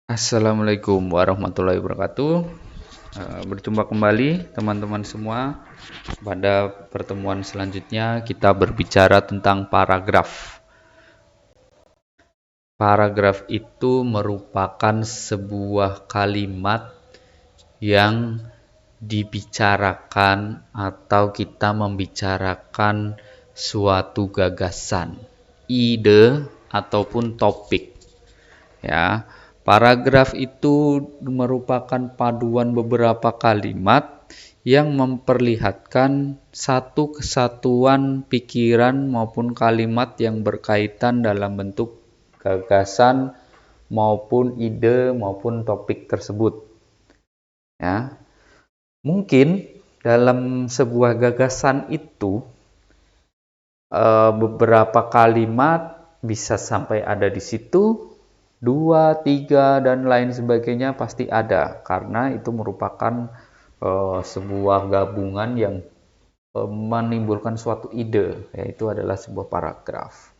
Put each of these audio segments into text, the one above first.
Assalamualaikum warahmatullahi wabarakatuh. Berjumpa kembali teman-teman semua. Pada pertemuan selanjutnya kita berbicara tentang paragraf. Paragraf itu merupakan sebuah kalimat yang dibicarakan atau kita membicarakan suatu gagasan, ide ataupun topik. Ya, paragraf itu merupakan paduan beberapa kalimat yang memperlihatkan satu kesatuan pikiran maupun kalimat yang berkaitan dalam bentuk gagasan maupun ide maupun topik tersebut. Ya, mungkin dalam sebuah gagasan itu beberapa kalimat bisa sampai ada di situ, 2, 3, dan lain sebagainya pasti ada, karena itu merupakan sebuah gabungan yang menimbulkan suatu ide, yaitu adalah sebuah paragraf.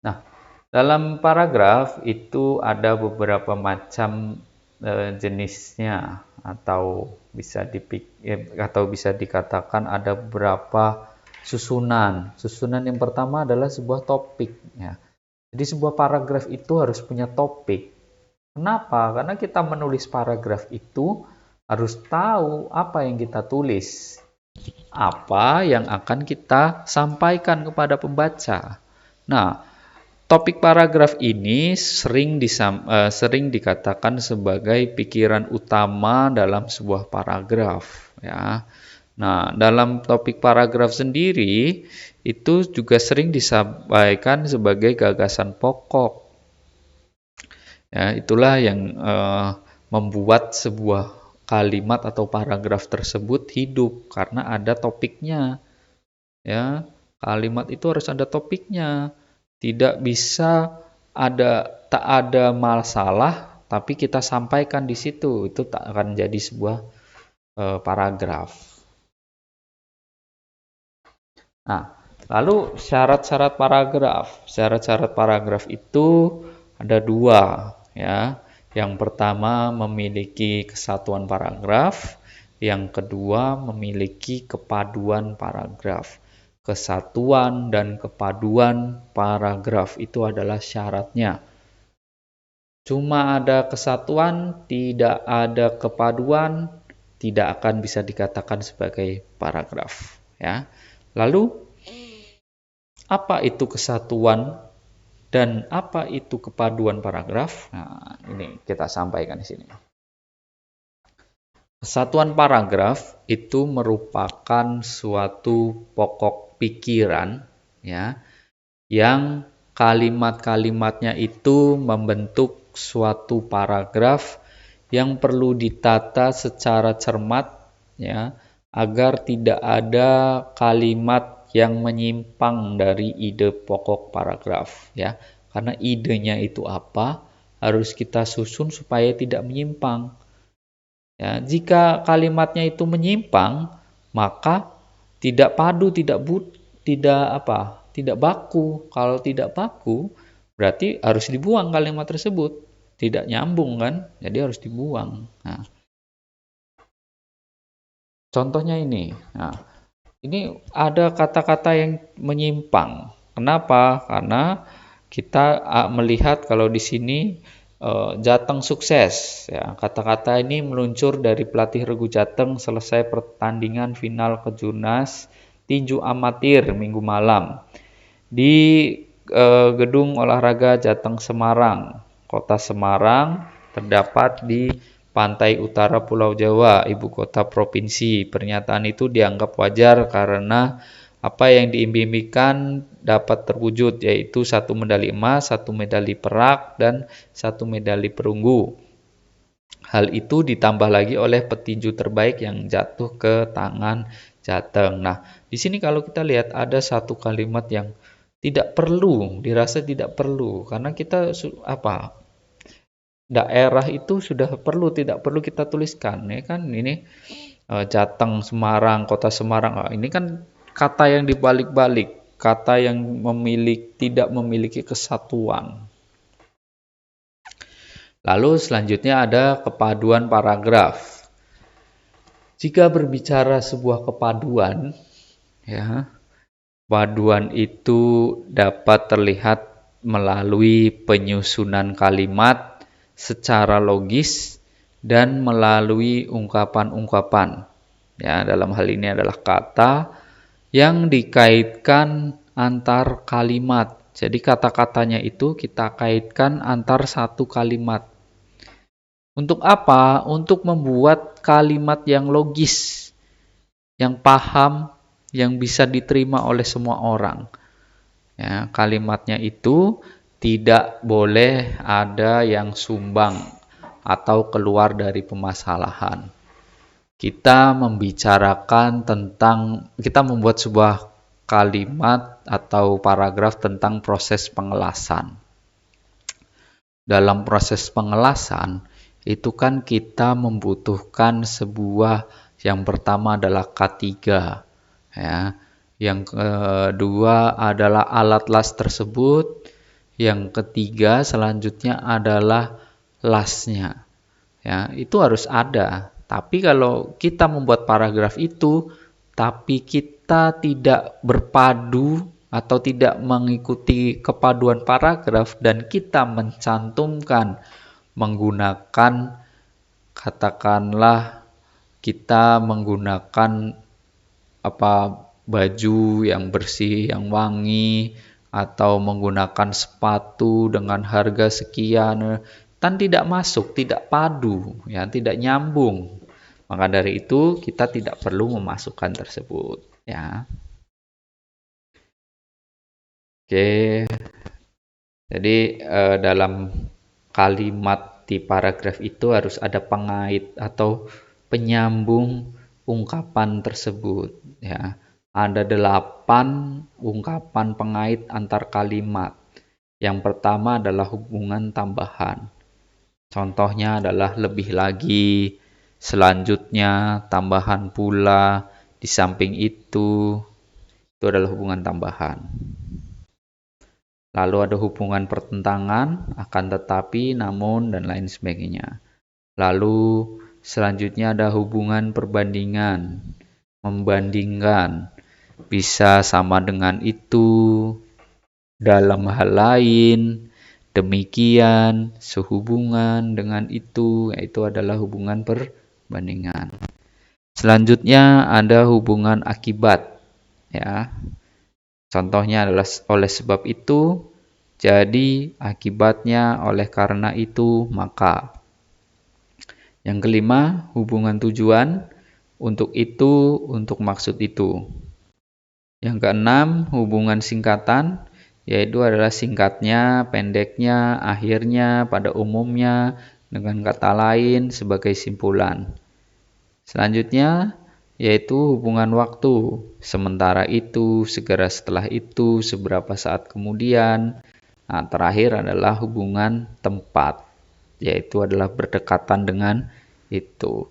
Nah, dalam paragraf itu ada beberapa macam jenisnya, atau bisa dikatakan ada beberapa susunan. Susunan yang pertama adalah sebuah topik, ya. Jadi sebuah paragraf itu harus punya topik. Kenapa? Karena kita menulis paragraf itu harus tahu apa yang kita tulis, apa yang akan kita sampaikan kepada pembaca. Nah, topik paragraf ini sering dikatakan sebagai pikiran utama dalam sebuah paragraf, ya. Nah, dalam topik paragraf sendiri itu juga sering disampaikan sebagai gagasan pokok. Ya, itulah yang membuat sebuah kalimat atau paragraf tersebut hidup karena ada topiknya. Ya, kalimat itu harus ada topiknya. Tidak bisa tak ada masalah tapi kita sampaikan di situ, itu tak akan jadi sebuah paragraf. Nah, lalu syarat-syarat paragraf. Syarat-syarat paragraf itu ada dua, ya. Yang pertama memiliki kesatuan paragraf, yang kedua memiliki kepaduan paragraf. Kesatuan dan kepaduan paragraf itu adalah syaratnya. Cuma ada kesatuan, tidak ada kepaduan, tidak akan bisa dikatakan sebagai paragraf, ya. Lalu, apa itu kesatuan dan apa itu kepaduan paragraf? Nah, ini kita sampaikan di sini. Kesatuan paragraf itu merupakan suatu pokok pikiran, ya, yang kalimat-kalimatnya itu membentuk suatu paragraf yang perlu ditata secara cermat, ya, agar tidak ada kalimat yang menyimpang dari ide pokok paragraf, ya. Karena idenya itu apa, harus kita susun supaya tidak menyimpang. Ya, jika kalimatnya itu menyimpang, maka tidak padu, tidak baku. Kalau tidak baku, berarti harus dibuang kalimat tersebut. Tidak nyambung kan? Jadi harus dibuang. Nah, contohnya ini. Nah, ini ada kata-kata yang menyimpang. Kenapa? Karena kita melihat kalau di sini Jateng sukses, ya. Kata-kata ini meluncur dari pelatih Regu Jateng selesai pertandingan final Kejurnas tinju amatir Minggu malam di Gedung Olahraga Jateng Semarang. Kota Semarang terdapat di pantai utara Pulau Jawa, ibu kota provinsi. Pernyataan itu dianggap wajar karena apa yang diimpikan dapat terwujud, yaitu 1 medali emas, 1 medali perak, dan 1 medali perunggu. Hal itu ditambah lagi oleh petinju terbaik yang jatuh ke tangan Jateng. Nah, di sini kalau kita lihat ada satu kalimat yang dirasa tidak perlu, karena kita daerah itu sudah tidak perlu kita tuliskan, ya kan? Ini Jateng, Semarang, kota Semarang. Ini kan kata yang dibalik-balik, kata yang tidak memiliki kesatuan. Lalu selanjutnya ada kepaduan paragraf. Jika berbicara sebuah kepaduan, ya, kepaduan itu dapat terlihat melalui penyusunan kalimat secara logis dan melalui ungkapan-ungkapan. Ya, dalam hal ini adalah kata yang dikaitkan antar kalimat. Jadi kata-katanya itu kita kaitkan antar satu kalimat. Untuk apa? Untuk membuat kalimat yang logis, yang paham, yang bisa diterima oleh semua orang. Ya, kalimatnya itu tidak boleh ada yang sumbang atau keluar dari permasalahan. Kita membuat sebuah kalimat atau paragraf tentang proses pengelasan. Dalam proses pengelasan, itu kan kita membutuhkan sebuah, yang pertama adalah K3, ya. Yang kedua adalah alat las tersebut. Yang ketiga selanjutnya adalah lasnya. Ya, itu harus ada. Tapi kalau kita membuat paragraf itu, tapi kita tidak berpadu atau tidak mengikuti kepaduan paragraf dan kita mencantumkan menggunakan, katakanlah kita menggunakan baju yang bersih, yang wangi, atau menggunakan sepatu dengan harga sekian, kan tidak masuk, tidak padu, ya, tidak nyambung. Maka dari itu kita tidak perlu memasukkan tersebut, ya. Oke. Jadi dalam kalimat di paragraf itu harus ada pengait atau penyambung ungkapan tersebut, ya. Ada 8 ungkapan pengait antar kalimat. Yang pertama adalah hubungan tambahan. Contohnya adalah lebih lagi, selanjutnya tambahan pula, di samping itu adalah hubungan tambahan. Lalu ada hubungan pertentangan, akan tetapi, namun, dan lain sebagainya. Lalu selanjutnya ada hubungan perbandingan, membandingkan, bisa sama dengan itu, dalam hal lain, demikian, sehubungan dengan itu, yaitu adalah hubungan perbandingan. Selanjutnya ada hubungan akibat, ya. Contohnya adalah oleh sebab itu, jadi akibatnya oleh karena itu, maka. Yang kelima, hubungan tujuan, untuk itu, untuk maksud itu. Yang keenam, hubungan singkatan, yaitu adalah singkatnya, pendeknya, akhirnya, pada umumnya, dengan kata lain sebagai simpulan. Selanjutnya, yaitu hubungan waktu, sementara itu, segera setelah itu, seberapa saat kemudian. Nah, terakhir adalah hubungan tempat, yaitu adalah berdekatan dengan itu.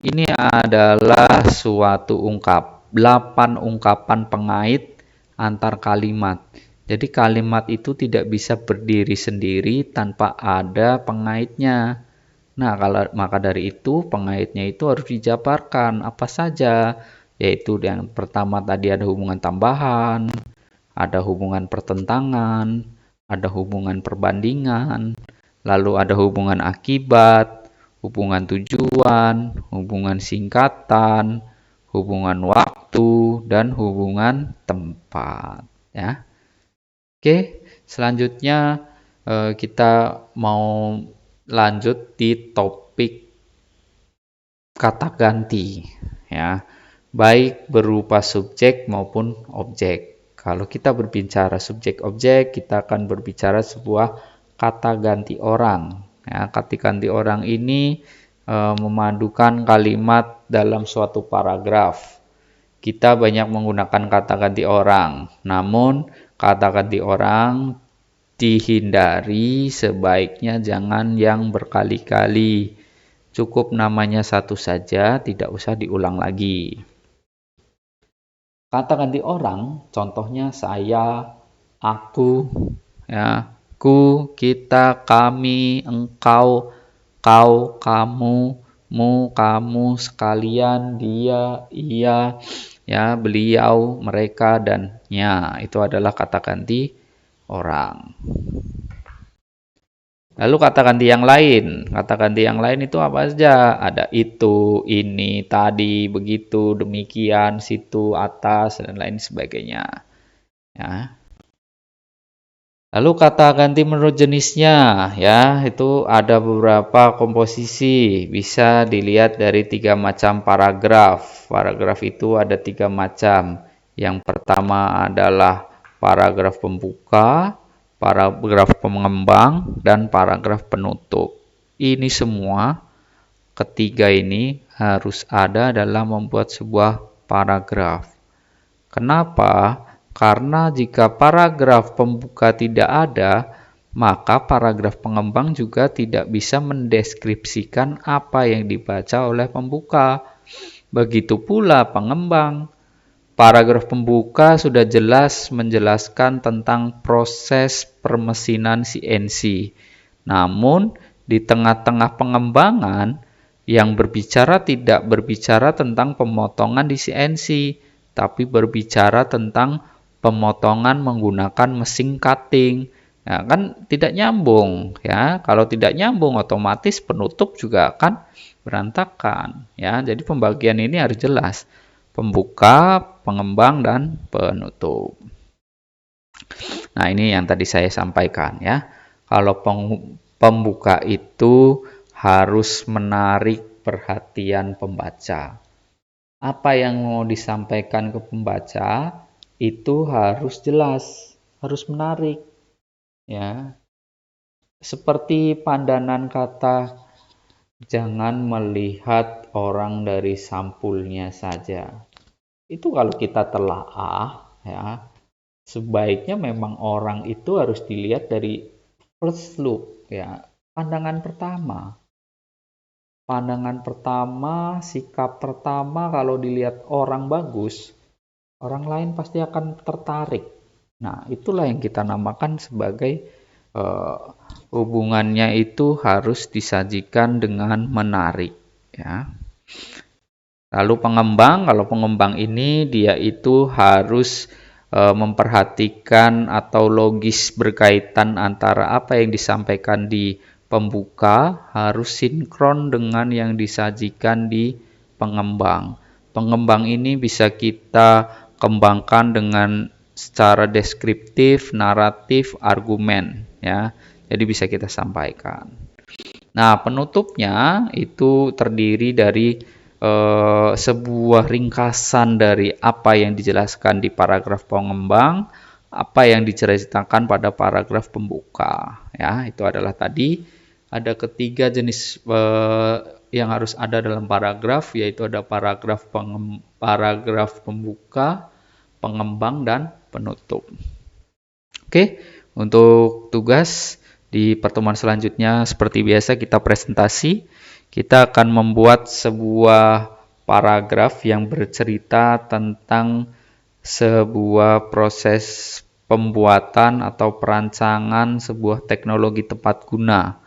Ini adalah suatu 8 ungkapan pengait antar kalimat. Jadi kalimat itu tidak bisa berdiri sendiri tanpa ada pengaitnya. Nah, maka dari itu pengaitnya itu harus dijabarkan apa saja, yaitu yang pertama tadi ada hubungan tambahan, ada hubungan pertentangan, ada hubungan perbandingan, lalu ada hubungan akibat, hubungan tujuan, hubungan singkatan, hubungan waktu, dan hubungan tempat, ya. Oke, selanjutnya kita mau lanjut di topik kata ganti, ya, baik berupa subjek maupun objek. Kalau kita berbicara subjek objek, kita akan berbicara sebuah kata ganti orang, ya. Kata ganti orang ini memadukan kalimat dalam suatu paragraf. Kita banyak menggunakan kata ganti orang, namun kata ganti orang dihindari, sebaiknya jangan yang berkali-kali. Cukup namanya satu saja, tidak usah diulang lagi. Kata ganti orang, contohnya saya, aku, ya, ku, kita, kami, engkau, kau, kamu, mu, kamu, sekalian, dia, ia, ya, beliau, mereka, dan nya. Itu adalah kata ganti orang. Lalu kata ganti yang lain. Kata ganti yang lain itu apa saja? Ada itu, ini, tadi, begitu, demikian, situ, atas, dan lain sebagainya. Ya. Lalu kata ganti menurut jenisnya, ya, itu ada beberapa komposisi. Bisa dilihat dari 3 macam paragraf. Paragraf itu ada 3 macam. Yang pertama adalah paragraf pembuka, paragraf pengembang, dan paragraf penutup. Ini semua, ketiga ini harus ada dalam membuat sebuah paragraf. Kenapa? Karena jika paragraf pembuka tidak ada, maka paragraf pengembang juga tidak bisa mendeskripsikan apa yang dibaca oleh pembuka. Begitu pula pengembang. Paragraf pembuka sudah jelas menjelaskan tentang proses permesinan CNC. Namun, di tengah-tengah pengembangan, yang berbicara tidak berbicara tentang pemotongan di CNC, tapi berbicara tentang pemotongan menggunakan mesin cutting. Nah, kan tidak nyambung, ya. Kalau tidak nyambung, otomatis penutup juga akan berantakan, ya. Jadi pembagian ini harus jelas. Pembuka, pengembang, dan penutup. Nah, ini yang tadi saya sampaikan, ya. Kalau pembuka itu harus menarik perhatian pembaca. Apa yang mau disampaikan ke pembaca itu harus jelas, harus menarik, ya. Seperti pandangan kata, jangan melihat orang dari sampulnya saja. Itu kalau kita telaah, ya, sebaiknya memang orang itu harus dilihat dari first look, ya, pandangan pertama. Pandangan pertama, sikap pertama, kalau dilihat orang bagus, orang lain pasti akan tertarik. Nah, itulah yang kita namakan sebagai hubungannya itu harus disajikan dengan menarik, ya. Lalu pengembang, kalau pengembang ini dia itu harus memperhatikan atau logis berkaitan antara apa yang disampaikan di pembuka harus sinkron dengan yang disajikan di pengembang. Pengembang ini bisa kita kembangkan dengan secara deskriptif, naratif, argumen, ya. Jadi bisa kita sampaikan. Nah, penutupnya itu terdiri dari sebuah ringkasan dari apa yang dijelaskan di paragraf pengembang, apa yang diceritakan pada paragraf pembuka. Ya, itu adalah tadi ada ketiga jenis yang harus ada dalam paragraf, yaitu ada paragraf pembuka, pengembang, dan penutup. Oke, untuk tugas di pertemuan selanjutnya seperti biasa kita presentasi. Kita akan membuat sebuah paragraf yang bercerita tentang sebuah proses pembuatan atau perancangan sebuah teknologi tepat guna.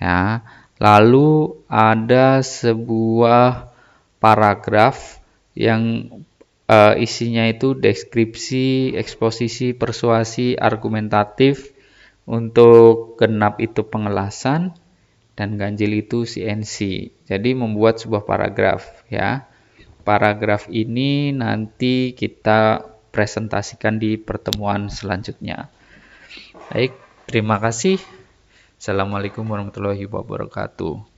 Ya. Lalu ada sebuah paragraf yang isinya itu deskripsi, eksposisi, persuasi, argumentatif. Untuk genap itu pengelasan, dan ganjil itu CNC. Jadi membuat sebuah paragraf, ya. Paragraf ini nanti kita presentasikan di pertemuan selanjutnya. Baik, terima kasih. Assalamualaikum warahmatullahi wabarakatuh.